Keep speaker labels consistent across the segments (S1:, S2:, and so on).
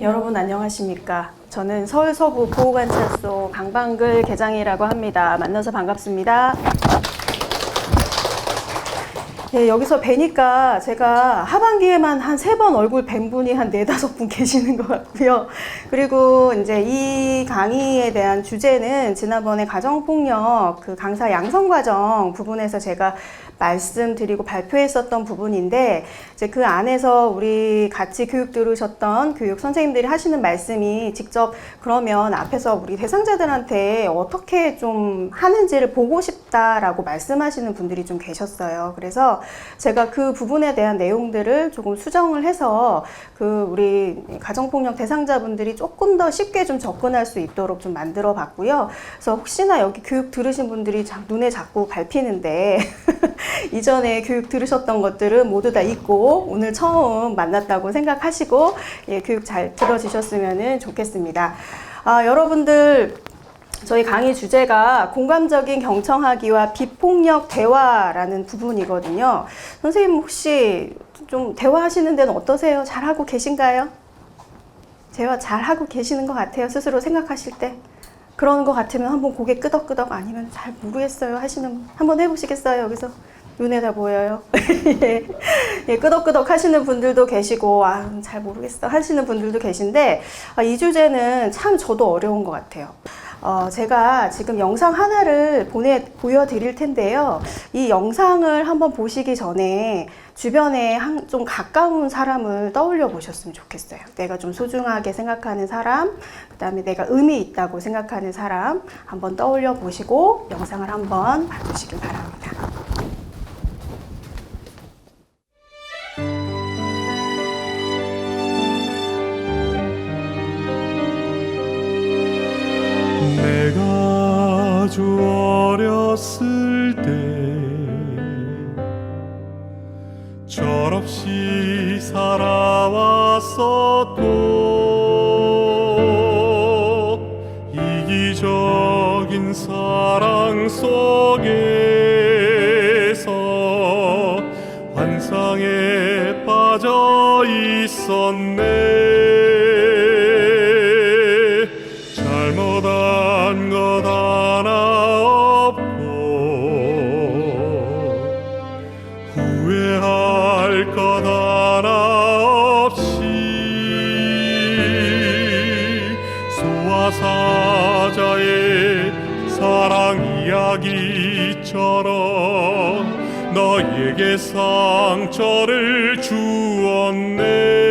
S1: 여러분 안녕하십니까. 저는 서울 서구 보호관찰소 강방글 계장이라고 합니다. 만나서 반갑습니다. 네, 여기서 뵈니까 제가 하반기에만 한 3번 얼굴 뵌 분이 한 4-5분 계시는 것 같고요. 그리고 이제 이 강의에 대한 주제는 지난번에 가정폭력 그 강사 양성과정 부분에서 제가 말씀드리고 발표했었던 부분인데, 이제 그 안에서 우리 같이 교육 들으셨던 교육 선생님들이 하시는 말씀이 직접 그러면 앞에서 우리 대상자들한테 어떻게 좀 하는지를 보고 싶다라고 말씀하시는 분들이 좀 계셨어요. 그래서 제가 그 부분에 대한 내용들을 조금 수정을 해서 그 우리 가정폭력 대상자분들이 조금 더 쉽게 좀 접근할 수 있도록 좀 만들어 봤고요. 그래서 혹시나 여기 교육 들으신 분들이 눈에 자꾸 밟히는데 이전에 교육 들으셨던 것들은 모두 다 잊고 오늘 처음 만났다고 생각하시고 교육 잘 들어주셨으면 좋겠습니다. 여러분들, 저희 강의 주제가 공감적인 경청하기와 비폭력 대화라는 부분이거든요. 선생님 혹시 좀 대화하시는 데는 어떠세요? 잘하고 계신가요? 대화 잘하고 계시는 것 같아요, 스스로 생각하실 때? 그런 것 같으면 한번 고개 끄덕끄덕, 아니면 잘 모르겠어요 하시는, 한번 해보시겠어요? 여기서 눈에 다 보여요. 예, 끄덕끄덕 하시는 분들도 계시고, 잘 모르겠어 하시는 분들도 계신데, 이 주제는 참 저도 어려운 것 같아요. 제가 지금 영상 하나를 보여드릴 텐데요. 이 영상을 한번 보시기 전에 주변에 좀 가까운 사람을 떠올려 보셨으면 좋겠어요. 내가 좀 소중하게 생각하는 사람, 그 다음에 내가 의미 있다고 생각하는 사람 한번 떠올려 보시고 영상을 한번 봐주시길 바랍니다.
S2: 내가 아주 어렸을 때 철없이 살아왔었고, 이기적인 사랑 속에서 환상에 빠져 있었네. 잘못한 것 하나 없고 후회할 것 하나 없이 소아사자의 사랑 이야기처럼 너에게 상처를 주었네.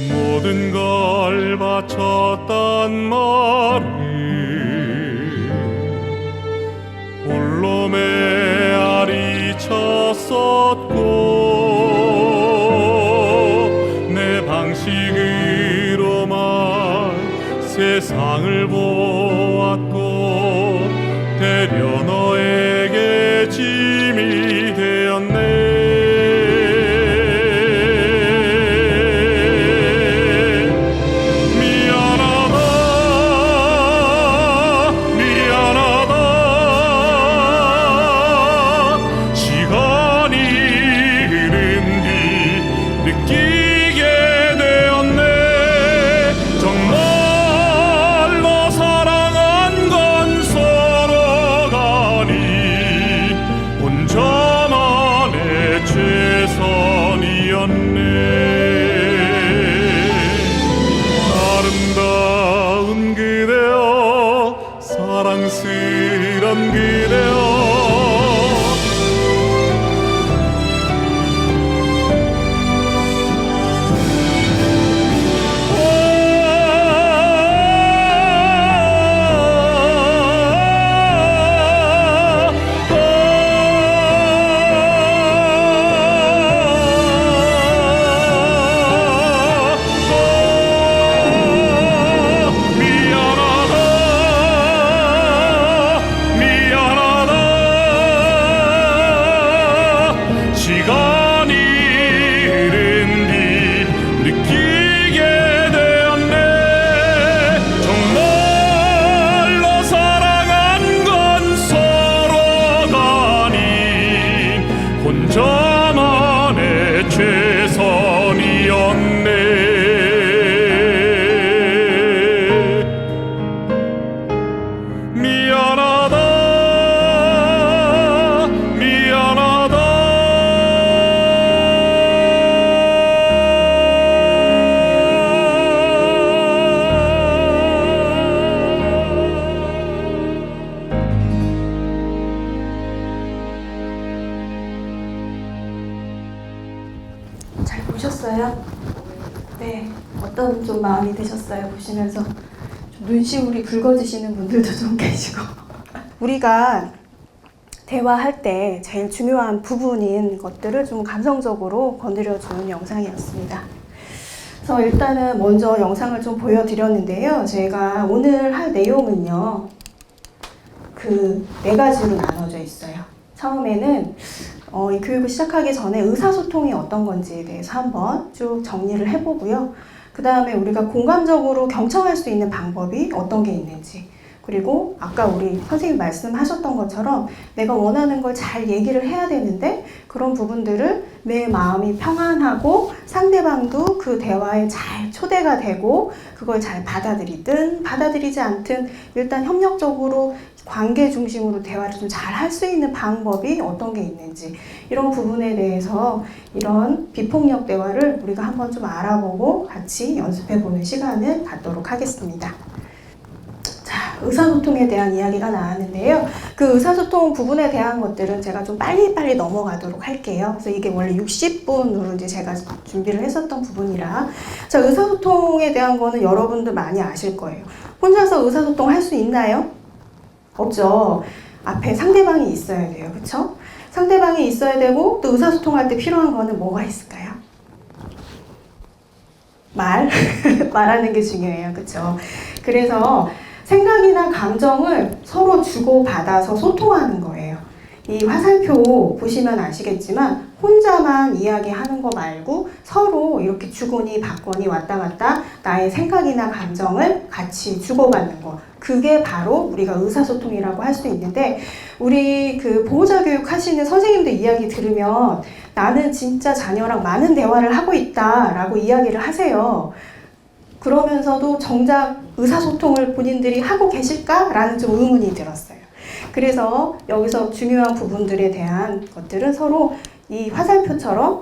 S2: 모든 걸 바쳤단 말을 홀로 메아리 쳤었고, 내 방식으로만 세상을 보았고, 되려 너에게 짐이 되었네.
S1: 좀 마음이 드셨어요? 보시면서 좀 눈시울이 붉어지시는 분들도 좀 계시고. 우리가 대화할 때 제일 중요한 부분인 것들을 좀 감성적으로 건드려주는 영상이었습니다. 그래서 일단은 먼저 영상을 좀 보여드렸는데요. 제가 오늘 할 내용은요, 그 4가지로 나눠져 있어요. 처음에는 이 교육을 시작하기 전에 의사소통이 어떤 건지에 대해서 한번 쭉 정리를 해보고요. 그 다음에 우리가 공감적으로 경청할 수 있는 방법이 어떤 게 있는지, 그리고 아까 우리 선생님 말씀하셨던 것처럼 내가 원하는 걸 잘 얘기를 해야 되는데 그런 부분들을 내 마음이 평안하고 상대방도 그 대화에 잘 초대가 되고 그걸 잘 받아들이든 받아들이지 않든 일단 협력적으로 관계 중심으로 대화를 좀 잘 할 수 있는 방법이 어떤 게 있는지, 이런 부분에 대해서 이런 비폭력 대화를 우리가 한번 좀 알아보고 같이 연습해보는 시간을 갖도록 하겠습니다. 자, 의사소통에 대한 이야기가 나왔는데요. 그 의사소통 부분에 대한 것들은 제가 좀 빨리빨리 넘어가도록 할게요. 그래서 이게 원래 60분으로 이제 제가 준비를 했었던 부분이라. 자, 의사소통에 대한 거는 여러분들 많이 아실 거예요. 혼자서 의사소통 할 수 있나요? 없죠. 앞에 상대방이 있어야 돼요. 그쵸? 상대방이 있어야 되고, 또 의사소통할 때 필요한 거는 뭐가 있을까요? 말하는 게 중요해요. 그쵸? 그래서 생각이나 감정을 서로 주고받아서 소통하는 거예요. 이 화살표 보시면 아시겠지만 혼자만 이야기하는 거 말고 서로 이렇게 주거니 받거니 왔다 갔다 나의 생각이나 감정을 같이 주고받는 거, 그게 바로 우리가 의사소통이라고 할 수 있는데, 우리 그 보호자 교육 하시는 선생님들 이야기 들으면 나는 진짜 자녀랑 많은 대화를 하고 있다라고 이야기를 하세요. 그러면서도 정작 의사소통을 본인들이 하고 계실까라는 좀 의문이 들었어요. 그래서 여기서 중요한 부분들에 대한 것들은 서로 이 화살표처럼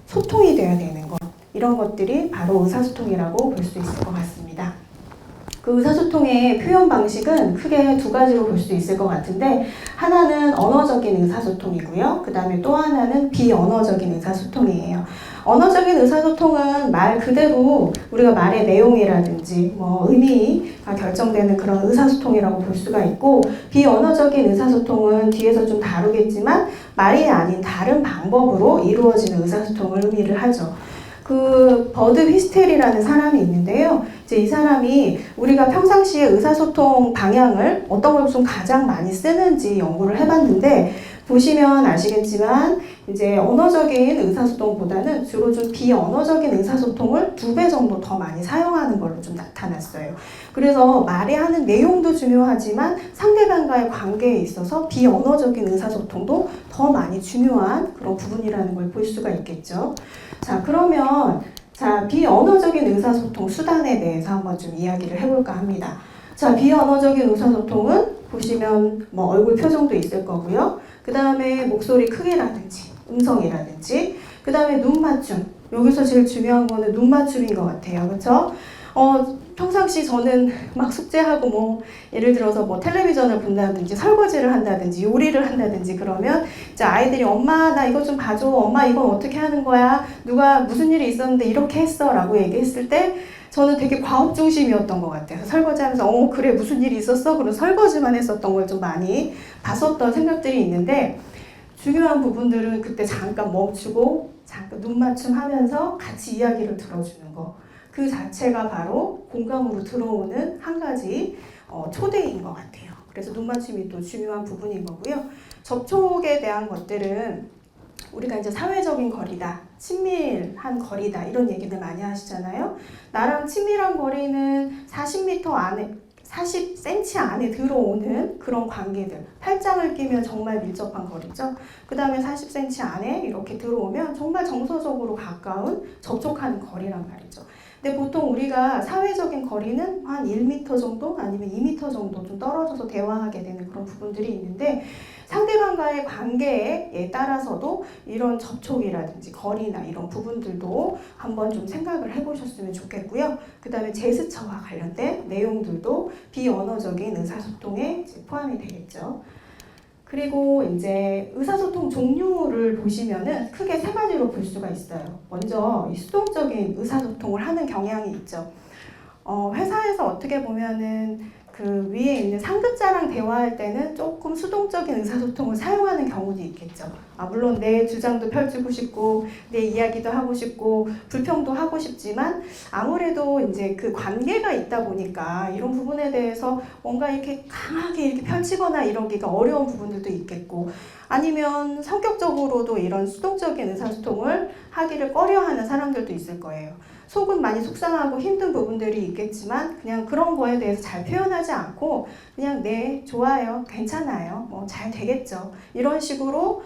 S1: 소통이 되어야 되는 것, 이런 것들이 바로 의사소통이라고 볼 수 있을 것 같습니다. 그 의사소통의 표현 방식은 크게 2가지로 볼 수 있을 것 같은데, 하나는 언어적인 의사소통이고요. 그 다음에 또 하나는 비언어적인 의사소통이에요. 언어적인 의사소통은 말 그대로 우리가 말의 내용이라든지 뭐 의미가 결정되는 그런 의사소통이라고 볼 수가 있고, 비언어적인 의사소통은 뒤에서 좀 다루겠지만 말이 아닌 다른 방법으로 이루어지는 의사소통을 의미를 하죠. 그 버드 휘스텔이라는 사람이 있는데요. 이제 이 사람이 우리가 평상시에 의사소통 방향을 어떤 걸 좀 가장 많이 쓰는지 연구를 해봤는데, 보시면 아시겠지만 이제 언어적인 의사소통보다는 주로 좀 비언어적인 의사소통을 2배 정도 더 많이 사용하는 걸로 좀 나타났어요. 그래서 말이 하는 내용도 중요하지만 상대방과의 관계에 있어서 비언어적인 의사소통도 더 많이 중요한 그런 부분이라는 걸 볼 수가 있겠죠. 자, 그러면 비언어적인 의사소통 수단에 대해서 한번 좀 이야기를 해볼까 합니다. 자, 비언어적인 의사소통은 보시면 뭐 얼굴 표정도 있을 거고요. 그 다음에 목소리 크기라든지 음성이라든지, 그 다음에 눈 맞춤. 여기서 제일 중요한 거는 눈 맞춤인 것 같아요. 그렇죠? 평상시 저는 막 숙제하고 뭐 예를 들어서 뭐 텔레비전을 본다든지 설거지를 한다든지 요리를 한다든지 그러면 이제 아이들이 엄마 나 이거 좀 봐줘, 엄마 이건 어떻게 하는 거야, 누가 무슨 일이 있었는데 이렇게 했어 라고 얘기했을 때 저는 되게 과업 중심이었던 것 같아요. 설거지하면서 그래 무슨 일이 있었어? 그런 설거지만 했었던 걸 좀 많이 봤었던 생각들이 있는데, 중요한 부분들은 그때 잠깐 멈추고 잠깐 눈 맞춤하면서 같이 이야기를 들어주는 거, 그 자체가 바로 공감으로 들어오는 한 가지 초대인 것 같아요. 그래서 눈 맞춤이 또 중요한 부분인 거고요. 접촉에 대한 것들은 우리가 이제 사회적인 거리다, 친밀한 거리다 이런 얘기들 많이 하시잖아요. 나랑 친밀한 거리는 40m 안에, 40cm 안에 들어오는 그런 관계들, 팔짱을 끼면 정말 밀접한 거리죠. 그 다음에 40cm 안에 이렇게 들어오면 정말 정서적으로 가까운 접촉하는 거리란 말이죠. 근데 보통 우리가 사회적인 거리는 한 1m 정도 아니면 2m 정도 좀 떨어져서 대화하게 되는 그런 부분들이 있는데, 상대방과의 관계에 따라서도 이런 접촉이라든지 거리나 이런 부분들도 한번 좀 생각을 해보셨으면 좋겠고요. 그 다음에 제스처와 관련된 내용들도 비언어적인 의사소통에 포함이 되겠죠. 그리고 이제 의사소통 종류를 보시면은 크게 세 가지로 볼 수가 있어요. 먼저 이 수동적인 의사소통을 하는 경향이 있죠. 회사에서 어떻게 보면은 그 위에 있는 상급자랑 대화할 때는 조금 수동적인 의사소통을 사용하는 경우도 있겠죠. 물론 내 주장도 펼치고 싶고, 내 이야기도 하고 싶고, 불평도 하고 싶지만, 아무래도 이제 그 관계가 있다 보니까 이런 부분에 대해서 뭔가 이렇게 강하게 이렇게 펼치거나 이러기가 어려운 부분들도 있겠고, 아니면 성격적으로도 이런 수동적인 의사소통을 하기를 꺼려하는 사람들도 있을 거예요. 속은 많이 속상하고 힘든 부분들이 있겠지만 그냥 그런 거에 대해서 잘 표현하지 않고 그냥 네, 좋아요, 괜찮아요, 뭐 잘 되겠죠, 이런 식으로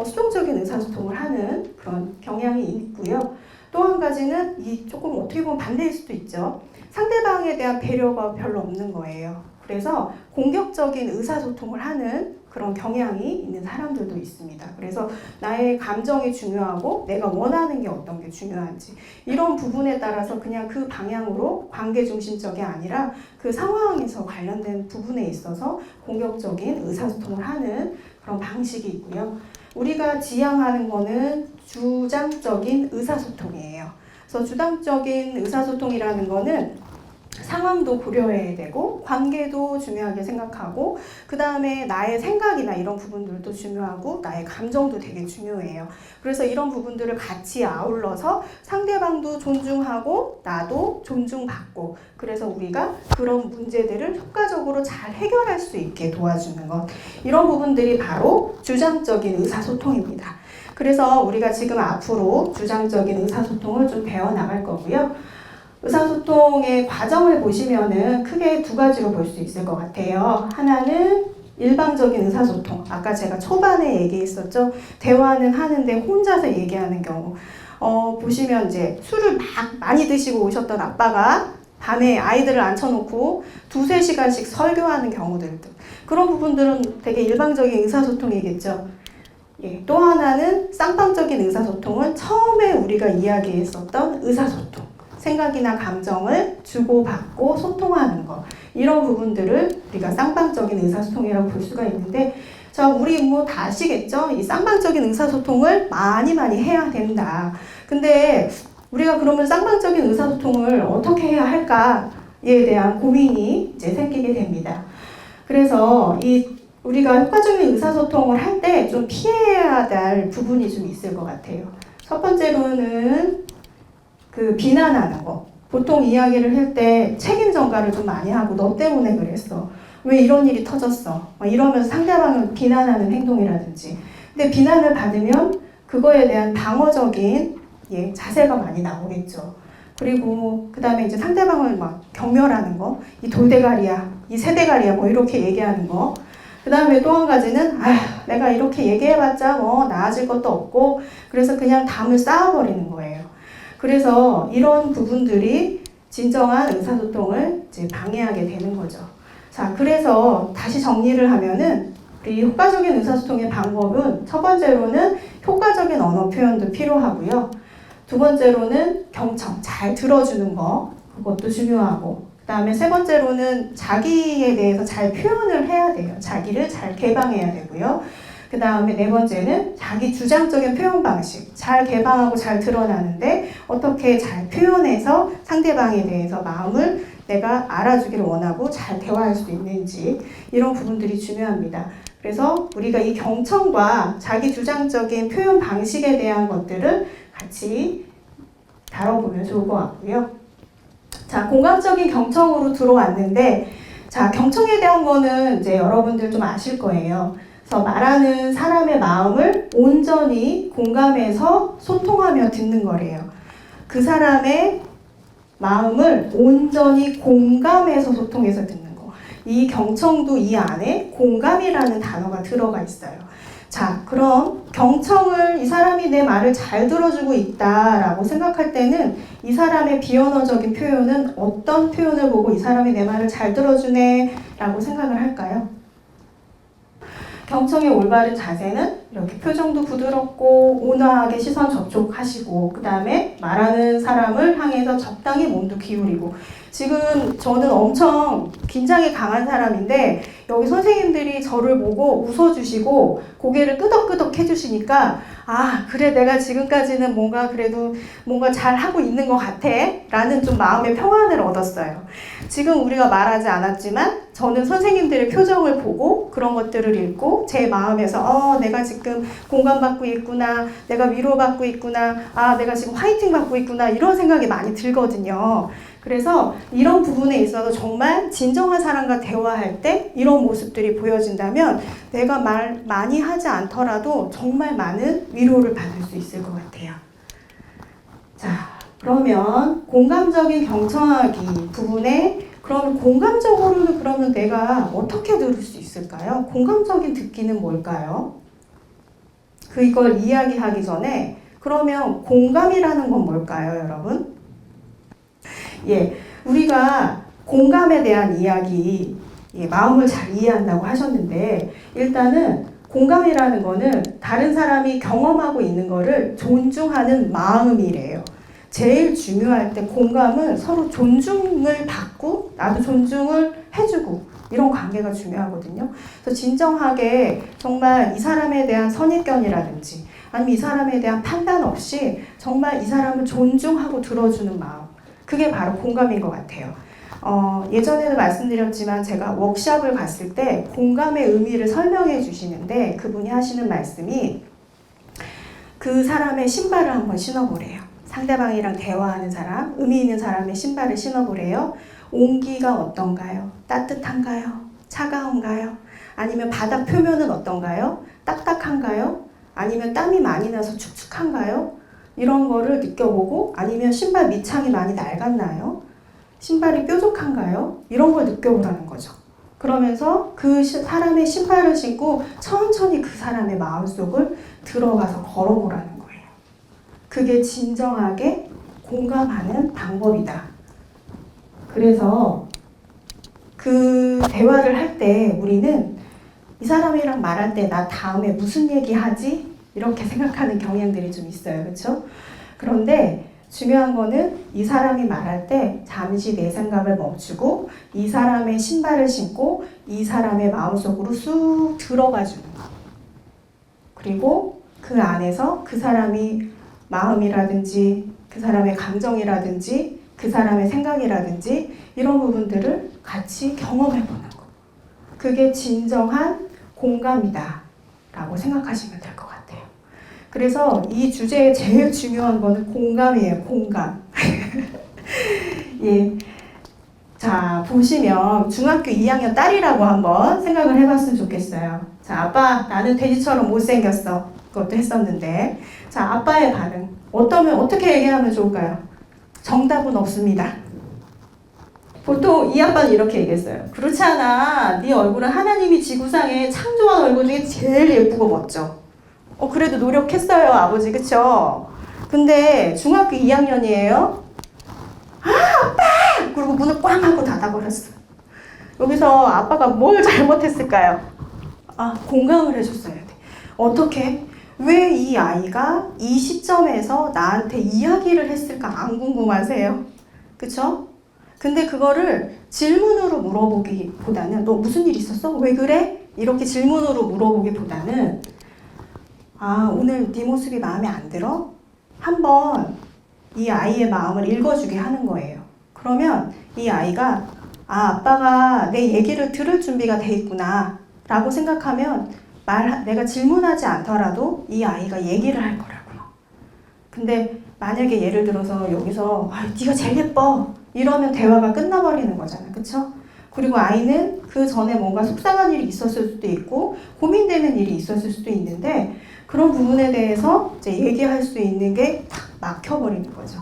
S1: 수동적인 의사소통을 하는 그런 경향이 있고요. 또 한 가지는 이 조금 어떻게 보면 반대일 수도 있죠. 상대방에 대한 배려가 별로 없는 거예요. 그래서 공격적인 의사소통을 하는 그런 경향이 있는 사람들도 있습니다. 그래서 나의 감정이 중요하고 내가 원하는 게 어떤 게 중요한지 이런 부분에 따라서 그냥 그 방향으로 관계 중심적이 아니라 그 상황에서 관련된 부분에 있어서 공격적인 의사소통을 하는 그런 방식이 있고요. 우리가 지향하는 거는 주장적인 의사소통이에요. 그래서 주장적인 의사소통이라는 거는 상황도 고려해야 되고 관계도 중요하게 생각하고 그 다음에 나의 생각이나 이런 부분들도 중요하고 나의 감정도 되게 중요해요. 그래서 이런 부분들을 같이 아울러서 상대방도 존중하고 나도 존중받고 그래서 우리가 그런 문제들을 효과적으로 잘 해결할 수 있게 도와주는 것, 이런 부분들이 바로 주장적인 의사소통입니다. 그래서 우리가 지금 앞으로 주장적인 의사소통을 좀 배워나갈 거고요. 의사소통의 과정을 보시면은 크게 두 가지로 볼 수 있을 것 같아요. 하나는 일방적인 의사소통. 아까 제가 초반에 얘기했었죠. 대화는 하는데 혼자서 얘기하는 경우. 보시면 이제 술을 막 많이 드시고 오셨던 아빠가 밤에 아이들을 앉혀놓고 2-3시간씩 설교하는 경우들도. 그런 부분들은 되게 일방적인 의사소통이겠죠. 예, 또 하나는 쌍방적인 의사소통은 처음에 우리가 이야기했었던 의사소통. 생각이나 감정을 주고받고 소통하는 것, 이런 부분들을 우리가 쌍방적인 의사소통이라고 볼 수가 있는데, 자, 우리 뭐 다 아시겠죠? 이 쌍방적인 의사소통을 많이 해야 된다. 근데 우리가 그러면 쌍방적인 의사소통을 어떻게 해야 할까에 대한 고민이 이제 생기게 됩니다. 그래서 우리가 효과적인 의사소통을 할 때 좀 피해야 될 부분이 좀 있을 것 같아요. 첫 번째로는 그 비난하는 거. 보통 이야기를 할 때 책임 전가를 좀 많이 하고 너 때문에 그랬어. 왜 이런 일이 터졌어. 막 이러면서 상대방을 비난하는 행동이라든지. 근데 비난을 받으면 그거에 대한 방어적인 자세가 많이 나오겠죠. 그리고 그 다음에 이제 상대방을 막 경멸하는 거. 이 돌대가리야. 이 새대가리야. 뭐 이렇게 얘기하는 거. 그 다음에 또 한 가지는 내가 이렇게 얘기해봤자 뭐 나아질 것도 없고 그래서 그냥 담을 쌓아버리는 거예요. 그래서 이런 부분들이 진정한 의사소통을 이제 방해하게 되는 거죠. 자, 그래서 다시 정리를 하면은 우리 효과적인 의사소통의 방법은 첫 번째로는 효과적인 언어 표현도 필요하고요. 두 번째로는 경청, 잘 들어주는 거, 그것도 중요하고, 그 다음에 세 번째로는 자기에 대해서 잘 표현을 해야 돼요. 자기를 잘 개방해야 되고요. 그 다음에 네 번째는 자기 주장적인 표현 방식, 잘 개방하고 잘 드러나는데 어떻게 잘 표현해서 상대방에 대해서 마음을 내가 알아주기를 원하고 잘 대화할 수 있는지, 이런 부분들이 중요합니다. 그래서 우리가 이 경청과 자기 주장적인 표현 방식에 대한 것들을 같이 다뤄보면 좋을 것 같고요. 자, 공감적인 경청으로 들어왔는데, 자, 경청에 대한 거는 이제 여러분들 좀 아실 거예요. 그래서 말하는 사람의 마음을 온전히 공감해서 소통하며 듣는 거래요. 그 사람의 마음을 온전히 공감해서 소통해서 듣는 거. 이 경청도 이 안에 공감이라는 단어가 들어가 있어요. 자, 그럼 경청을 이 사람이 내 말을 잘 들어주고 있다라고 생각할 때는 이 사람의 비언어적인 표현은 어떤 표현을 보고 이 사람이 내 말을 잘 들어주네 라고 생각을 할까요? 경청의 올바른 자세는 이렇게 표정도 부드럽고 온화하게 시선 접촉하시고 그 다음에 말하는 사람을 향해서 적당히 몸도 기울이고 지금 저는 엄청 긴장이 강한 사람인데 여기 선생님들이 저를 보고 웃어주시고 고개를 끄덕끄덕 해주시니까 아 그래 내가 지금까지는 뭔가 그래도 뭔가 잘 하고 있는 것 같아 라는 좀 마음의 평안을 얻었어요. 지금 우리가 말하지 않았지만 저는 선생님들의 표정을 보고 그런 것들을 읽고 제 마음에서 내가 지금 공감받고 있구나, 내가 위로받고 있구나, 아 내가 지금 화이팅 받고 있구나 이런 생각이 많이 들거든요. 그래서 이런 부분에 있어서 정말 진정한 사람과 대화할 때 이런 모습들이 보여진다면 내가 말 많이 하지 않더라도 정말 많은 위로를 받을 수 있을 것 같아요. 자, 그러면 공감적인 경청하기 부분에 그러면 공감적으로는 그러면 내가 어떻게 들을 수 있을까요? 공감적인 듣기는 뭘까요? 그걸 이야기하기 전에 그러면 공감이라는 건 뭘까요, 여러분? 예, 우리가 공감에 대한 이야기, 마음을 잘 이해한다고 하셨는데 일단은 공감이라는 거는 다른 사람이 경험하고 있는 거를 존중하는 마음이래요. 제일 중요할 때 공감은 서로 존중을 받고 나도 존중을 해주고 이런 관계가 중요하거든요. 그래서 진정하게 정말 이 사람에 대한 선입견이라든지 아니면 이 사람에 대한 판단 없이 정말 이 사람을 존중하고 들어주는 마음, 그게 바로 공감인 것 같아요. 예전에도 말씀드렸지만 제가 워크숍을 갔을 때 공감의 의미를 설명해 주시는데 그분이 하시는 말씀이 그 사람의 신발을 한번 신어보래요. 상대방이랑 대화하는 사람, 의미 있는 사람의 신발을 신어보래요. 온기가 어떤가요? 따뜻한가요? 차가운가요? 아니면 바닥 표면은 어떤가요? 딱딱한가요? 아니면 땀이 많이 나서 축축한가요? 이런 거를 느껴보고 아니면 신발 밑창이 많이 낡았나요? 신발이 뾰족한가요? 이런 걸 느껴보라는 거죠. 그러면서 그 사람의 신발을 신고 천천히 그 사람의 마음속을 들어가서 걸어보라는 거예요. 그게 진정하게 공감하는 방법이다. 그래서 그 대화를 할 때 우리는 이 사람이랑 말할 때 나 다음에 무슨 얘기 하지? 이렇게 생각하는 경향들이 좀 있어요. 그렇죠? 그런데 중요한 거는 이 사람이 말할 때 잠시 내 생각을 멈추고 이 사람의 신발을 신고 이 사람의 마음속으로 쑥 들어가 주는 거. 그리고 그 안에서 그 사람이 마음이라든지 그 사람의 감정이라든지 그 사람의 생각이라든지 이런 부분들을 같이 경험해 보는 거. 그게 진정한 공감이다 라고 생각하시면 될 것 같아요. 그래서 이 주제의 제일 중요한 거는 공감이에요. 공감. 예. 자, 보시면 중학교 2학년 딸이라고 한번 생각을 해봤으면 좋겠어요. 자, 아빠 나는 돼지처럼 못생겼어. 그것도 했었는데 자, 아빠의 반응 어떻게 얘기하면 좋을까요? 정답은 없습니다. 보통 이 아빠는 이렇게 얘기했어요. 그렇지 않아. 네 얼굴은 하나님이 지구상에 창조한 얼굴 중에 제일 예쁘고 멋져. 그래도 노력했어요, 아버지. 그쵸? 근데 중학교 2학년이에요. 아, 아빠! 그리고 문을 꽝 하고 닫아버렸어. 여기서 아빠가 뭘 잘못했을까요? 공감을 해줬어야 돼. 어떻게? 왜 이 아이가 이 시점에서 나한테 이야기를 했을까 안 궁금하세요? 그쵸? 근데 그거를 질문으로 물어보기보다는 너 무슨 일 있었어? 왜 그래? 이렇게 질문으로 물어보기보다는 오늘 네 모습이 마음에 안 들어? 한번 이 아이의 마음을 읽어주게 하는 거예요. 그러면 이 아이가 아빠가 내 얘기를 들을 준비가 돼 있구나 라고 생각하면 내가 질문하지 않더라도 이 아이가 얘기를 할 거라고요. 근데 만약에 예를 들어서 여기서 네가 제일 예뻐 이러면 대화가 끝나버리는 거잖아요. 그쵸? 그리고 아이는 그 전에 뭔가 속상한 일이 있었을 수도 있고 고민되는 일이 있었을 수도 있는데 그런 부분에 대해서 이제 얘기할 수 있는 게 탁 막혀버리는 거죠.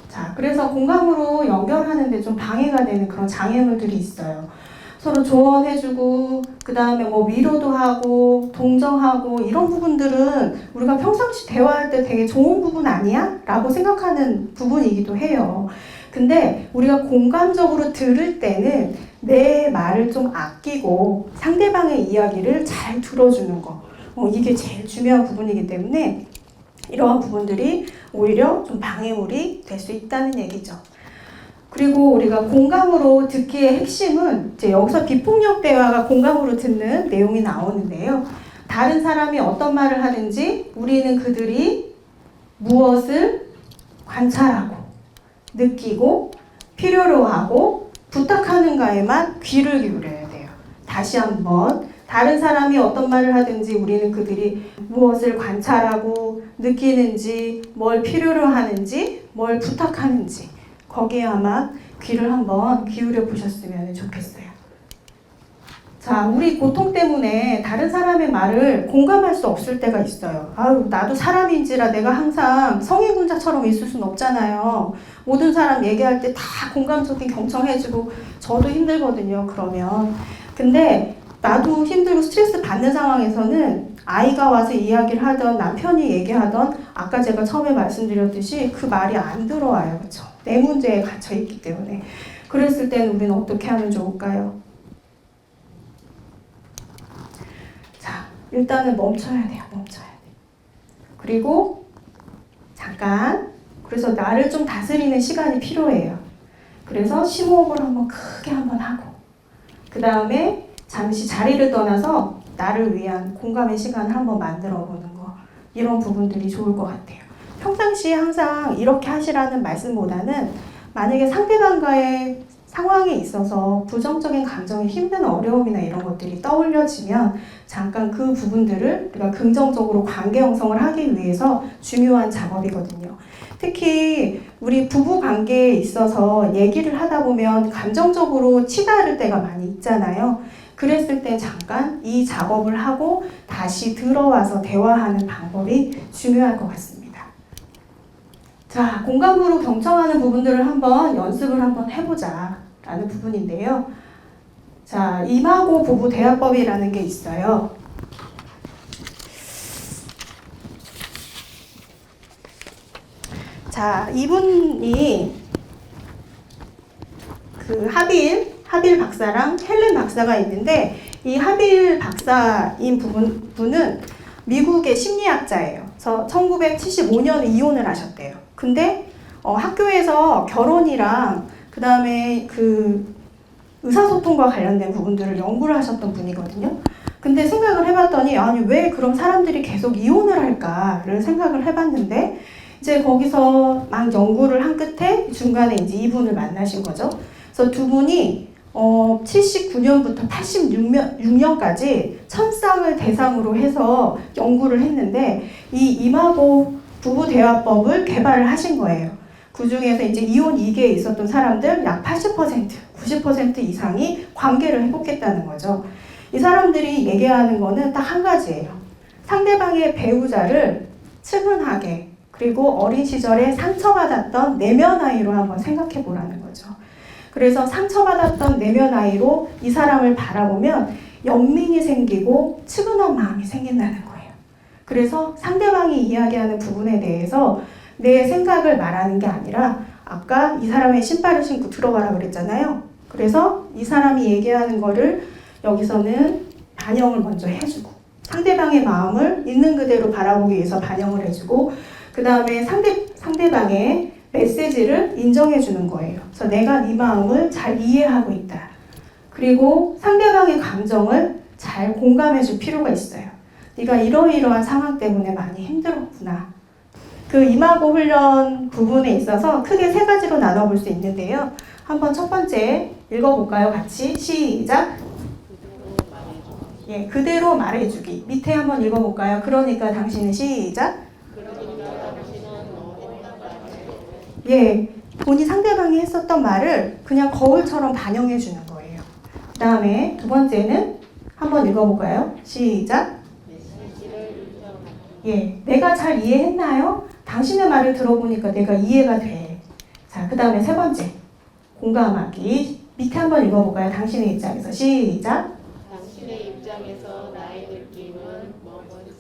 S1: 자, 그래서 공감으로 연결하는데 좀 방해가 되는 그런 장애물들이 있어요. 서로 조언해주고 그 다음에 뭐 위로도 하고 동정하고 이런 부분들은 우리가 평상시 대화할 때 되게 좋은 부분 아니야? 라고 생각하는 부분이기도 해요. 근데 우리가 공감적으로 들을 때는 내 말을 좀 아끼고 상대방의 이야기를 잘 들어주는 거, 이게 제일 중요한 부분이기 때문에 이러한 부분들이 오히려 좀 방해물이 될 수 있다는 얘기죠. 그리고 우리가 공감으로 듣기의 핵심은 이제 여기서 비폭력 대화가 공감으로 듣는 내용이 나오는데요. 다른 사람이 어떤 말을 하든지 우리는 그들이 무엇을 관찰하고 느끼고 필요로 하고 부탁하는가에만 귀를 기울여야 돼요. 다시 한번 다른 사람이 어떤 말을 하든지 우리는 그들이 무엇을 관찰하고 느끼는지 뭘 필요로 하는지 뭘 부탁하는지 거기에만 귀를 한번 기울여 보셨으면 좋겠어요. 자, 우리 고통 때문에 다른 사람의 말을 공감할 수 없을 때가 있어요. 아유, 나도 사람인지라 내가 항상 성인군자처럼 있을 순 없잖아요. 모든 사람 얘기할 때 다 공감적인 경청해주고 저도 힘들거든요, 그러면. 근데 나도 힘들고 스트레스 받는 상황에서는 아이가 와서 이야기를 하던 남편이 얘기하던 아까 제가 처음에 말씀드렸듯이 그 말이 안 들어와요. 그렇죠? 내 문제에 갇혀 있기 때문에. 그랬을 때는 우리는 어떻게 하면 좋을까요? 일단은 멈춰야 돼요. 멈춰야 돼요. 그리고 잠깐 그래서 나를 좀 다스리는 시간이 필요해요. 그래서 심호흡을 한번 크게 한번 하고 그 다음에 잠시 자리를 떠나서 나를 위한 공감의 시간을 한번 만들어 보는 거 이런 부분들이 좋을 것 같아요. 평상시에 항상 이렇게 하시라는 말씀보다는 만약에 상대방과의 상황에 있어서 부정적인 감정이 힘든 어려움이나 이런 것들이 떠올려지면 잠깐 그 부분들을 우리가 긍정적으로 관계 형성을 하기 위해서 중요한 작업이거든요. 특히 우리 부부 관계에 있어서 얘기를 하다 보면 감정적으로 치달을 때가 많이 있잖아요. 그랬을 때 잠깐 이 작업을 하고 다시 들어와서 대화하는 방법이 중요할 것 같습니다. 자, 공감으로 경청하는 부분들을 한번 연습을 한번 해보자 라는 부분인데요. 자, 이마고 부부 대화법이라는 게 있어요. 자, 이분이 그 하빌 박사랑 헬렌 박사가 있는데 이 하빌 박사인 분은 미국의 심리학자예요. 그래서 1975년에 이혼을 하셨대요. 근데 학교에서 결혼이랑 그 다음에 그 의사소통과 관련된 부분들을 연구를 하셨던 분이거든요. 근데 생각을 해봤더니 아니 왜 그럼 사람들이 계속 이혼을 할까를 생각을 해봤는데 이제 거기서 막 연구를 한 끝에 중간에 이제 이분을 만나신 거죠. 그래서 두 분이 79년부터 86년까지 천쌍을 대상으로 해서 연구를 했는데 이 이마고 부부 대화법을 개발을 하신 거예요. 그 중에서 이제 이혼 2기에 있었던 사람들 약 80%, 90% 이상이 관계를 회복했다는 거죠. 이 사람들이 얘기하는 거는 딱 한 가지예요. 상대방의 배우자를 측은하게 그리고 어린 시절에 상처받았던 내면 아이로 한번 생각해 보라는 거죠. 그래서 상처받았던 내면 아이로 이 사람을 바라보면 연민이 생기고 측은한 마음이 생긴다는 거예요. 그래서 상대방이 이야기하는 부분에 대해서 내 생각을 말하는 게 아니라 아까 이 사람의 신발을 신고 들어가라 그랬잖아요. 그래서 이 사람이 얘기하는 거를 여기서는 반영을 먼저 해주고 상대방의 마음을 있는 그대로 바라보기 위해서 반영을 해주고 그 다음에 상대방의 메시지를 인정해 주는 거예요. 그래서 내가 네 마음을 잘 이해하고 있다. 그리고 상대방의 감정을 잘 공감해 줄 필요가 있어요. 네가 이러이러한 상황 때문에 많이 힘들었구나. 그 이마고 훈련 부분에 있어서 크게 세 가지로 나눠볼 수 있는데요. 한번 첫 번째 읽어볼까요? 같이 시작. 예, 그대로 말해주기. 밑에 한번 읽어볼까요? 그러니까 당신은 시작. 예, 본인 상대방이 했었던 말을 그냥 거울처럼 반영해 주는 거예요. 그 다음에 두 번째는 한번 읽어볼까요? 시작. 예, 내가 잘 이해했나요? 당신의 말을 들어보니까 내가 이해가 돼. 자, 그 다음에 세 번째 공감하기. 밑에 한번 읽어볼까요? 당신의 입장에서 시작.
S3: 당신의 입장에서 나의 느낌은 뭐뭐인지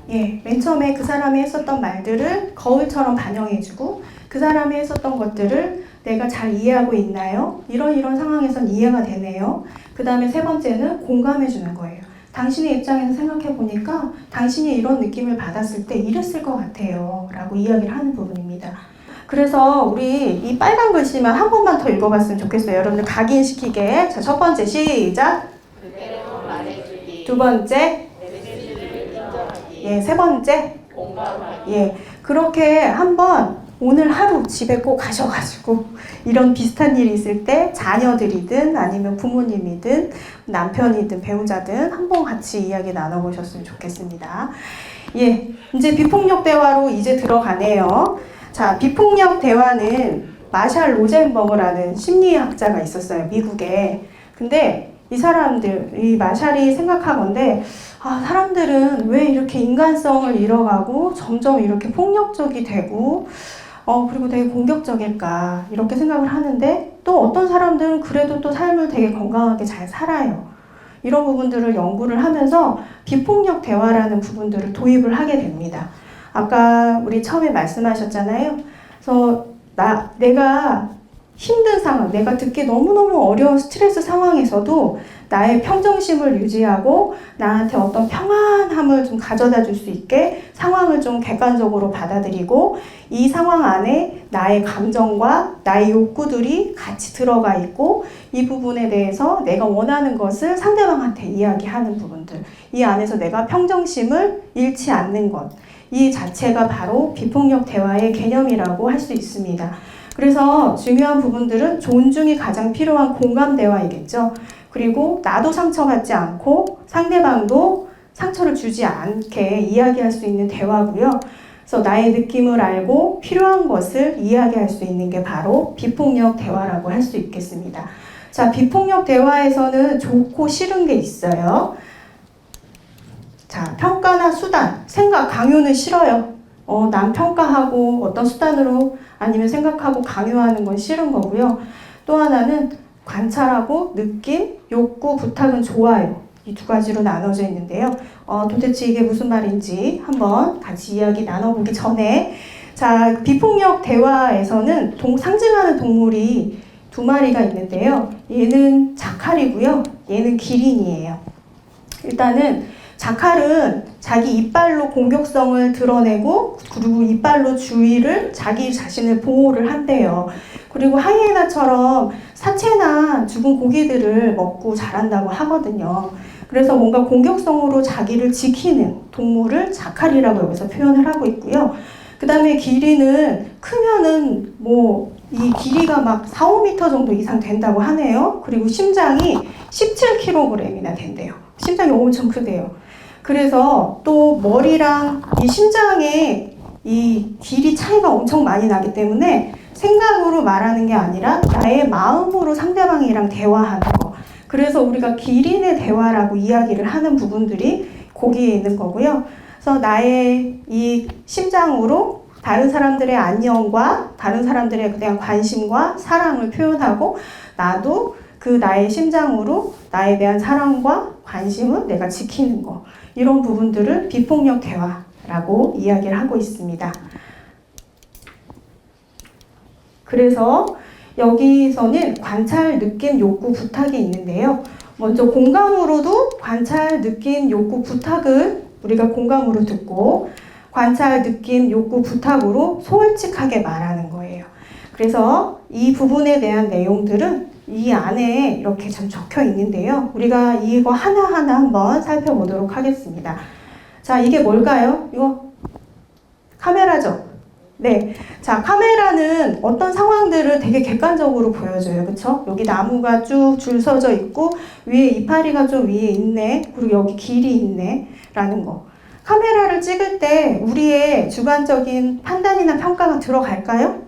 S1: 예, 맨 처음에 그 사람이 했었던 말들을 거울처럼 반영해주고 그 사람이 했었던 것들을 내가 잘 이해하고 있나요? 이런 상황에선 이해가 되네요. 그 다음에 세 번째는 공감해주는 거예요. 당신의 입장에서 생각해보니까 당신이 이런 느낌을 받았을 때 이랬을 것 같아요 라고 이야기를 하는 부분입니다. 그래서 우리 이 빨간 글씨만 한 번만 더 읽어봤으면 좋겠어요. 여러분들 각인시키게. 자, 첫 번째 시작.
S3: 그대로 말해주기.
S1: 두 번째.
S3: 메시지를 인정하기.
S1: 예, 세 번째.
S3: 공감하기.
S1: 예, 그렇게 한번 오늘 하루 집에 꼭 가셔가지고 이런 비슷한 일이 있을 때 자녀들이든 아니면 부모님이든 남편이든 배우자든 한번 같이 이야기 나눠보셨으면 좋겠습니다. 예, 이제 비폭력 대화로 이제 들어가네요. 자, 비폭력 대화는 마샬 로젠버그라는 심리학자가 있었어요, 미국에. 근데 이 사람들, 이 마샬이 생각하건대 사람들은 왜 이렇게 인간성을 잃어가고 점점 이렇게 폭력적이 되고 그리고 되게 공격적일까 이렇게 생각을 하는데 또 어떤 사람들은 그래도 또 삶을 되게 건강하게 잘 살아요. 이런 부분들을 연구를 하면서 비폭력 대화라는 부분들을 도입을 하게 됩니다. 아까 우리 처음에 말씀하셨잖아요. 그래서 내가 힘든 상황, 내가 듣기 너무너무 어려운 스트레스 상황에서도 나의 평정심을 유지하고 나한테 어떤 평안함을 좀 가져다 줄 수 있게 상황을 좀 객관적으로 받아들이고 이 상황 안에 나의 감정과 나의 욕구들이 같이 들어가 있고 이 부분에 대해서 내가 원하는 것을 상대방한테 이야기하는 부분들, 이 안에서 내가 평정심을 잃지 않는 것, 이 자체가 바로 비폭력 대화의 개념이라고 할 수 있습니다. 그래서 중요한 부분들은 존중이 가장 필요한 공감 대화이겠죠. 그리고 나도 상처받지 않고 상대방도 상처를 주지 않게 이야기할 수 있는 대화고요. 그래서 나의 느낌을 알고 필요한 것을 이야기할 수 있는 게 바로 비폭력 대화라고 할 수 있겠습니다. 자, 비폭력 대화에서는 좋고 싫은 게 있어요. 자, 평가나 수단, 생각, 강요는 싫어요. 남 평가하고 어떤 수단으로 아니면 생각하고 강요하는 건 싫은 거고요. 또 하나는 관찰하고 느낌, 욕구, 부탁은 좋아요. 이 두 가지로 나눠져 있는데요. 도대체 이게 무슨 말인지 한번 같이 이야기 나눠보기 전에 자, 비폭력 대화에서는 상징하는 동물이 두 마리가 있는데요. 얘는 자칼이고요. 얘는 기린이에요. 일단은 자칼은 자기 이빨로 공격성을 드러내고 그리고 이빨로 주위를 자기 자신을 보호를 한대요. 그리고 하이에나처럼 사체나 죽은 고기들을 먹고 자란다고 하거든요. 그래서 뭔가 공격성으로 자기를 지키는 동물을 자칼이라고 여기서 표현을 하고 있고요. 그 다음에 기린은 크면은 이 길이가 막 4, 5m 정도 이상 된다고 하네요. 그리고 심장이 17kg이나 된대요. 심장이 엄청 크대요. 그래서 또 머리랑 이 심장의 이 길이 차이가 엄청 많이 나기 때문에 생각으로 말하는 게 아니라 나의 마음으로 상대방이랑 대화하는 거. 그래서 우리가 기린의 대화라고 이야기를 하는 부분들이 거기에 있는 거고요. 그래서 나의 이 심장으로 다른 사람들의 안녕과 다른 사람들에 대한 관심과 사랑을 표현하고 나도 그 나의 심장으로 나에 대한 사랑과 관심을 내가 지키는 거. 이런 부분들을 비폭력 대화라고 이야기를 하고 있습니다. 그래서 여기서는 관찰, 느낌, 욕구, 부탁이 있는데요. 먼저 공감으로도 관찰, 느낌, 욕구, 부탁을 우리가 공감으로 듣고 관찰, 느낌, 욕구, 부탁으로 솔직하게 말하는 거예요. 그래서 이 부분에 대한 내용들은 이 안에 이렇게 좀 적혀 있는데요. 우리가 이거 하나하나 한번 살펴보도록 하겠습니다. 자, 이게 뭘까요? 이거 카메라죠? 네. 자, 카메라는 어떤 상황들을 되게 객관적으로 보여줘요. 그쵸? 여기 나무가 쭉 줄 서져 있고 위에 이파리가 좀 위에 있네. 그리고 여기 길이 있네. 라는 거. 카메라를 찍을 때 우리의 주관적인 판단이나 평가가 들어갈까요?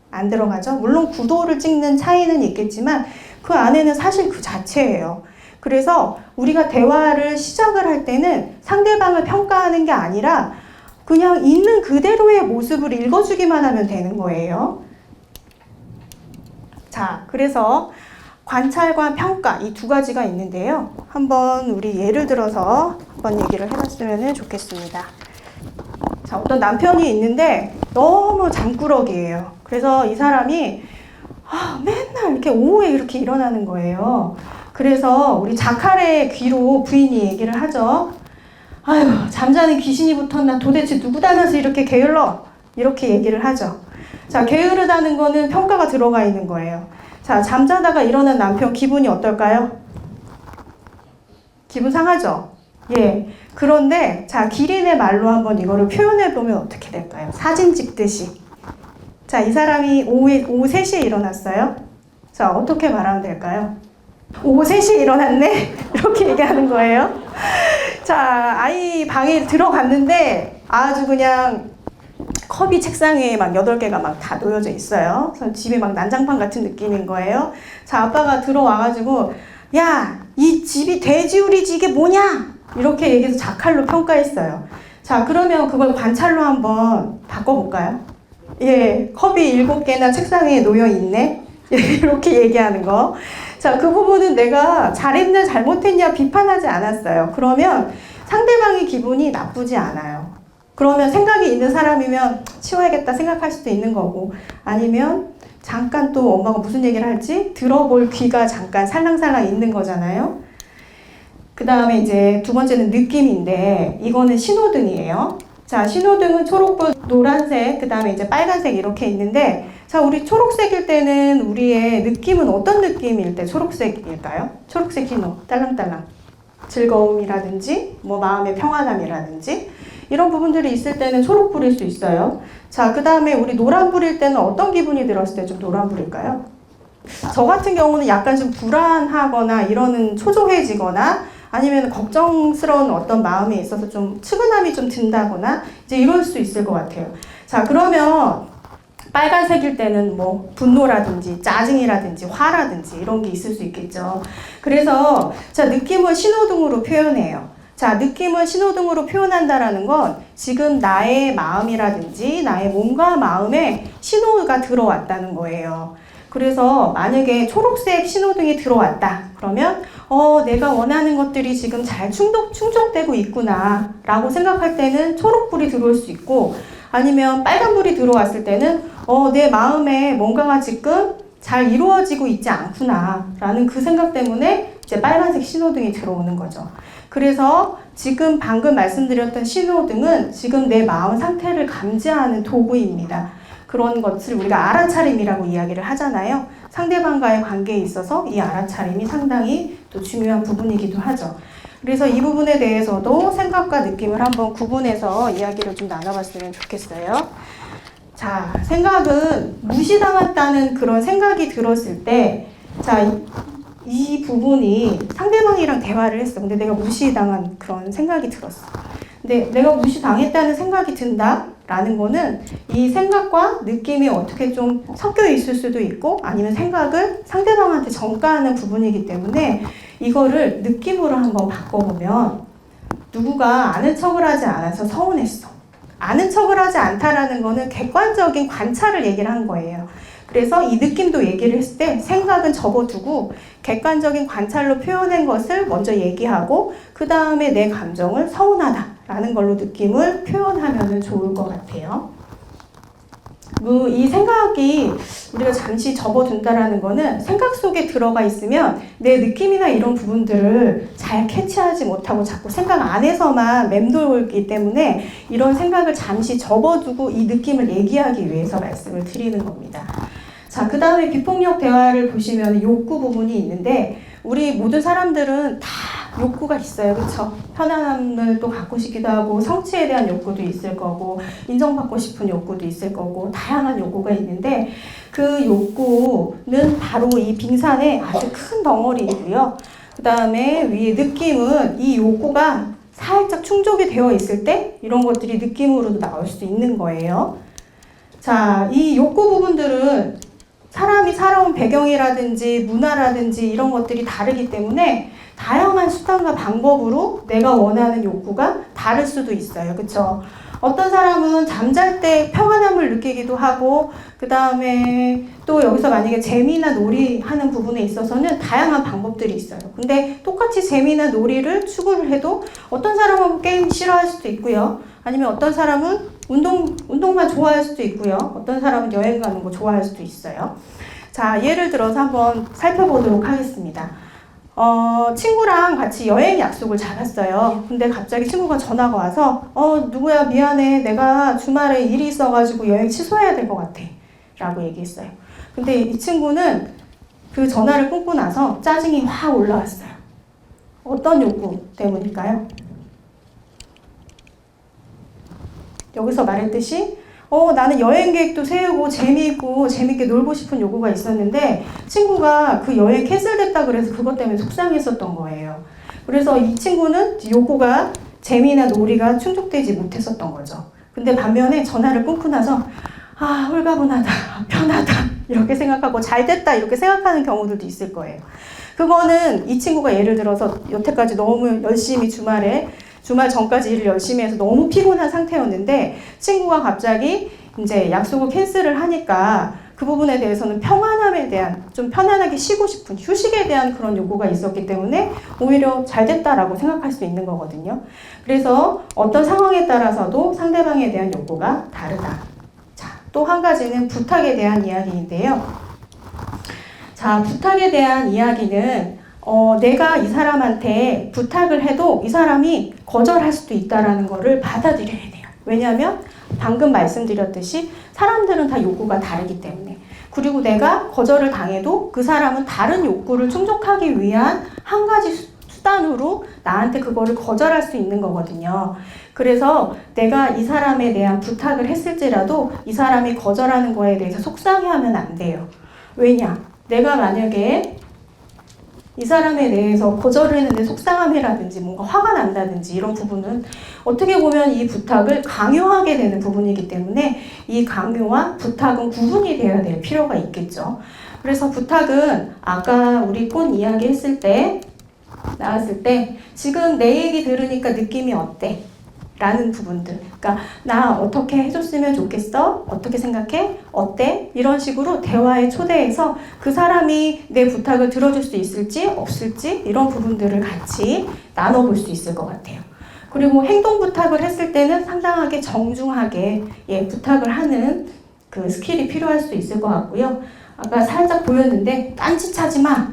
S1: 안 들어가죠. 물론 구도를 찍는 차이는 있겠지만 그 안에는 사실 그 자체예요. 그래서 우리가 대화를 시작을 할 때는 상대방을 평가하는 게 아니라 그냥 있는 그대로의 모습을 읽어주기만 하면 되는 거예요. 자, 그래서 관찰과 평가 이 두 가지가 있는데요. 한번 우리 예를 들어서 한번 얘기를 해봤으면 좋겠습니다. 자, 어떤 남편이 있는데 너무 잠꾸러기예요. 그래서 이 사람이 맨날 이렇게 오후에 이렇게 일어나는 거예요. 그래서 우리 자칼의 귀로 부인이 얘기를 하죠. 아유, 잠자는 귀신이 붙었나 도대체 누구 닮아서 이렇게 게을러? 이렇게 얘기를 하죠. 자, 게으르다는 거는 평가가 들어가 있는 거예요. 자, 잠자다가 일어난 남편 기분이 어떨까요? 기분 상하죠? 예. 그런데 자, 기린의 말로 한번 이거를 표현해 보면 어떻게 될까요? 사진 찍듯이. 자, 이 사람이 오후 3시에 일어났어요. 자, 어떻게 말하면 될까요? 오후 3시에 일어났네? 이렇게 얘기하는 거예요. 자, 아이 방에 들어갔는데 아주 그냥 컵이 책상 위에 막 8개가 막 다 놓여져 있어요. 그래서 집에 막 난장판 같은 느낌인 거예요. 자, 아빠가 들어와가지고 야, 이 집이 돼지우리지 이게 뭐냐? 이렇게 얘기해서 자칼로 평가했어요. 자, 그러면 그걸 관찰로 한번 바꿔볼까요? 예, 컵이 7개나 책상 위에 놓여 있네? 이렇게 얘기하는 거. 자, 그 부분은 내가 잘했냐 잘못했냐 비판하지 않았어요. 그러면 상대방의 기분이 나쁘지 않아요. 그러면 생각이 있는 사람이면 치워야겠다 생각할 수도 있는 거고, 아니면 잠깐 또 엄마가 무슨 얘기를 할지 들어볼 귀가 잠깐 살랑살랑 있는 거잖아요. 그 다음에 이제 두 번째는 느낌인데, 이거는 신호등이에요. 자, 신호등은 초록불, 노란색, 그 다음에 이제 빨간색 이렇게 있는데, 자, 우리 초록색일 때는 우리의 느낌은 어떤 느낌일 때 초록색일까요? 초록색 신호, 딸랑딸랑. 즐거움이라든지, 뭐 마음의 평안함이라든지, 이런 부분들이 있을 때는 초록불일 수 있어요. 자, 그 다음에 우리 노란불일 때는 어떤 기분이 들었을 때 좀 노란불일까요? 저 같은 경우는 약간 좀 불안하거나 이러는 초조해지거나 아니면 걱정스러운 어떤 마음에 있어서 좀 측은함이 좀 든다거나 이제 이럴 수 있을 것 같아요. 자, 그러면 빨간색일 때는 뭐 분노라든지 짜증이라든지 화라든지 이런 게 있을 수 있겠죠. 그래서 자, 느낌을 신호등으로 표현해요. 자, 느낌을 신호등으로 표현한다라는 건 지금 나의 마음이라든지 나의 몸과 마음에 신호가 들어왔다는 거예요. 그래서 만약에 초록색 신호등이 들어왔다. 그러면 내가 원하는 것들이 지금 잘 충족되고 있구나 라고 생각할 때는 초록불이 들어올 수 있고, 아니면 빨간불이 들어왔을 때는 내 마음에 뭔가가 지금 잘 이루어지고 있지 않구나 라는 그 생각 때문에 이제 빨간색 신호등이 들어오는 거죠. 그래서 지금 방금 말씀드렸던 신호등은 지금 내 마음 상태를 감지하는 도구입니다. 그런 것을 우리가 알아차림이라고 이야기를 하잖아요. 상대방과의 관계에 있어서 이 알아차림이 상당히 또 중요한 부분이기도 하죠. 그래서 이 부분에 대해서도 생각과 느낌을 한번 구분해서 이야기를 좀 나눠봤으면 좋겠어요. 자, 생각은 무시당했다는 그런 생각이 들었을 때, 자, 이 부분이 상대방이랑 대화를 했어. 근데 내가 무시당한 그런 생각이 들었어. 근데 내가 무시당했다는 생각이 든다라는 거는 이 생각과 느낌이 어떻게 좀 섞여 있을 수도 있고, 아니면 생각을 상대방한테 전가하는 부분이기 때문에 이거를 느낌으로 한번 바꿔보면, 누구가 아는 척을 하지 않아서 서운했어. 아는 척을 하지 않다라는 거는 객관적인 관찰을 얘기를 한 거예요. 그래서 이 느낌도 얘기를 했을 때 생각은 접어두고 객관적인 관찰로 표현한 것을 먼저 얘기하고, 그 다음에 내 감정을 서운하다라는 걸로 느낌을 표현하면 좋을 것 같아요. 이 생각이 우리가 잠시 접어둔다라는 거는 생각 속에 들어가 있으면 내 느낌이나 이런 부분들을 잘 캐치하지 못하고 자꾸 생각 안에서만 맴돌기 때문에 이런 생각을 잠시 접어두고 이 느낌을 얘기하기 위해서 말씀을 드리는 겁니다. 자, 그 다음에 비폭력 대화를 보시면 욕구 부분이 있는데, 우리 모든 사람들은 다 욕구가 있어요. 그렇죠? 편안함을 또 갖고 싶기도 하고, 성취에 대한 욕구도 있을 거고, 인정받고 싶은 욕구도 있을 거고, 다양한 욕구가 있는데, 그 욕구는 바로 이 빙산의 아주 큰 덩어리이고요. 그 다음에 위에 느낌은 이 욕구가 살짝 충족이 되어 있을 때 이런 것들이 느낌으로도 나올 수 있는 거예요. 자, 이 욕구 부분들은 사람이 살아온 배경이라든지 문화라든지 이런 것들이 다르기 때문에 다양한 수단과 방법으로 내가 원하는 욕구가 다를 수도 있어요. 그렇죠? 어떤 사람은 잠잘 때 평안함을 느끼기도 하고, 그 다음에 또 여기서 만약에 재미나 놀이 하는 부분에 있어서는 다양한 방법들이 있어요. 근데 똑같이 재미나 놀이를 추구를 해도 어떤 사람은 게임 싫어할 수도 있고요. 아니면 어떤 사람은 운동만 좋아할 수도 있고요. 어떤 사람은 여행 가는 거 좋아할 수도 있어요. 자, 예를 들어서 한번 살펴보도록 하겠습니다. 친구랑 같이 여행 약속을 잡았어요. 근데 갑자기 친구가 전화가 와서 누구야 미안해, 내가 주말에 일이 있어가지고 여행 취소해야 될 것 같아. 라고 얘기했어요. 근데 이 친구는 그 전화를 끊고 나서 짜증이 확 올라왔어요. 어떤 욕구 때문일까요? 여기서 말했듯이 나는 여행 계획도 세우고 재미있고 재밌게 놀고 싶은 요구가 있었는데 친구가 그 여행 캔슬됐다 그래서 그것 때문에 속상했었던 거예요. 그래서 이 친구는 요구가 재미나 놀이가 충족되지 못했었던 거죠. 근데 반면에 전화를 끊고 나서 홀가분하다, 편하다 이렇게 생각하고 잘됐다 이렇게 생각하는 경우들도 있을 거예요. 그거는 이 친구가 예를 들어서 여태까지 너무 열심히 주말 전까지 일을 열심히 해서 너무 피곤한 상태였는데 친구가 갑자기 이제 약속을 캔슬을 하니까 그 부분에 대해서는 평안함에 대한 좀 편안하게 쉬고 싶은 휴식에 대한 그런 요구가 있었기 때문에 오히려 잘 됐다라고 생각할 수 있는 거거든요. 그래서 어떤 상황에 따라서도 상대방에 대한 요구가 다르다. 자, 또 한 가지는 부탁에 대한 이야기인데요. 자, 부탁에 대한 이야기는 내가 이 사람한테 부탁을 해도 이 사람이 거절할 수도 있다라는 거를 받아들여야 돼요. 왜냐하면 방금 말씀드렸듯이 사람들은 다 요구가 다르기 때문에 그리고 내가 거절을 당해도 그 사람은 다른 욕구를 충족하기 위한 한 가지 수단으로 나한테 그거를 거절할 수 있는 거거든요. 그래서 내가 이 사람에 대한 부탁을 했을지라도 이 사람이 거절하는 거에 대해서 속상해하면 안 돼요. 왜냐? 내가 만약에 이 사람에 대해서 거절을 했는데 속상함이라든지 뭔가 화가 난다든지 이런 부분은 어떻게 보면 이 부탁을 강요하게 되는 부분이기 때문에 이 강요와 부탁은 구분이 되어야 될 필요가 있겠죠. 그래서 부탁은 아까 우리 꽃 이야기 했을 때 나왔을 때 지금 내 얘기 들으니까 느낌이 어때? 라는 부분들. 그러니까 나 어떻게 해줬으면 좋겠어? 어떻게 생각해? 어때? 이런 식으로 대화에 초대해서 그 사람이 내 부탁을 들어줄 수 있을지 없을지 이런 부분들을 같이 나눠볼 수 있을 것 같아요. 그리고 행동 부탁을 했을 때는 상당하게 정중하게 부탁을 하는 그 스킬이 필요할 수 있을 것 같고요. 아까 살짝 보였는데 딴짓하지 마!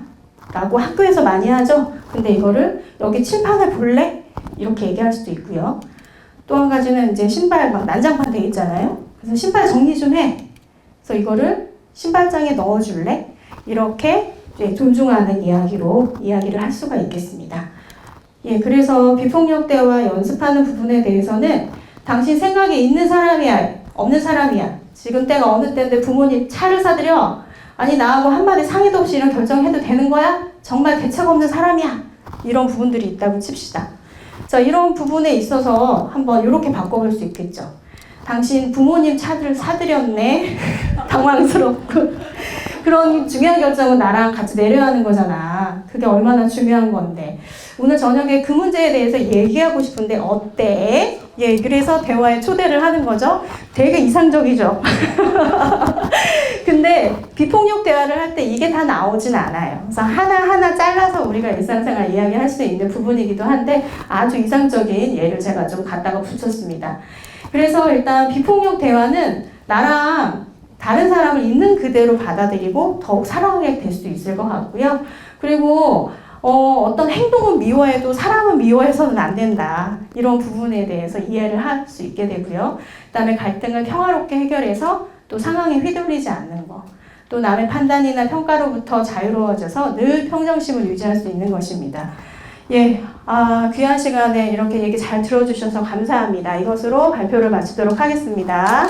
S1: 라고 학교에서 많이 하죠. 근데 이거를 여기 칠판을 볼래? 이렇게 얘기할 수도 있고요. 또 한 가지는 이제 신발 막 난장판 돼 있잖아요. 그래서 신발 정리 좀 해. 그래서 이거를 신발장에 넣어줄래? 이렇게 이제 존중하는 이야기를 할 수가 있겠습니다. 그래서 비폭력 대화 연습하는 부분에 대해서는 당신 생각에 있는 사람이야, 없는 사람이야. 지금 때가 어느 때인데 부모님 차를 사드려? 아니 나하고 한마디 상의도 없이 이런 결정해도 되는 거야? 정말 대책 없는 사람이야. 이런 부분들이 있다고 칩시다. 자, 이런 부분에 있어서 한번 이렇게 바꿔볼 수 있겠죠. 당신 부모님 차를 사드렸네. 당황스럽고. 그런 중요한 결정은 나랑 같이 내려야 하는 거잖아. 그게 얼마나 중요한 건데. 오늘 저녁에 그 문제에 대해서 얘기하고 싶은데 어때? 그래서 대화에 초대를 하는 거죠. 되게 이상적이죠. 근데 비폭력 대화를 할 때 이게 다 나오진 않아요. 그래서 하나하나 잘라서 우리가 일상생활 이야기할 수 있는 부분이기도 한데 아주 이상적인 예를 제가 좀 갖다가 붙였습니다. 그래서 일단 비폭력 대화는 나랑 다른 사람을 있는 그대로 받아들이고 더욱 사랑하게 될 수 있을 것 같고요. 그리고 어떤 행동은 미워해도 사람은 미워해서는 안 된다. 이런 부분에 대해서 이해를 할 수 있게 되고요. 그다음에 갈등을 평화롭게 해결해서 또 상황에 휘둘리지 않는 거. 또 남의 판단이나 평가로부터 자유로워져서 늘 평정심을 유지할 수 있는 것입니다. 귀한 시간에 이렇게 얘기 잘 들어주셔서 감사합니다. 이것으로 발표를 마치도록 하겠습니다.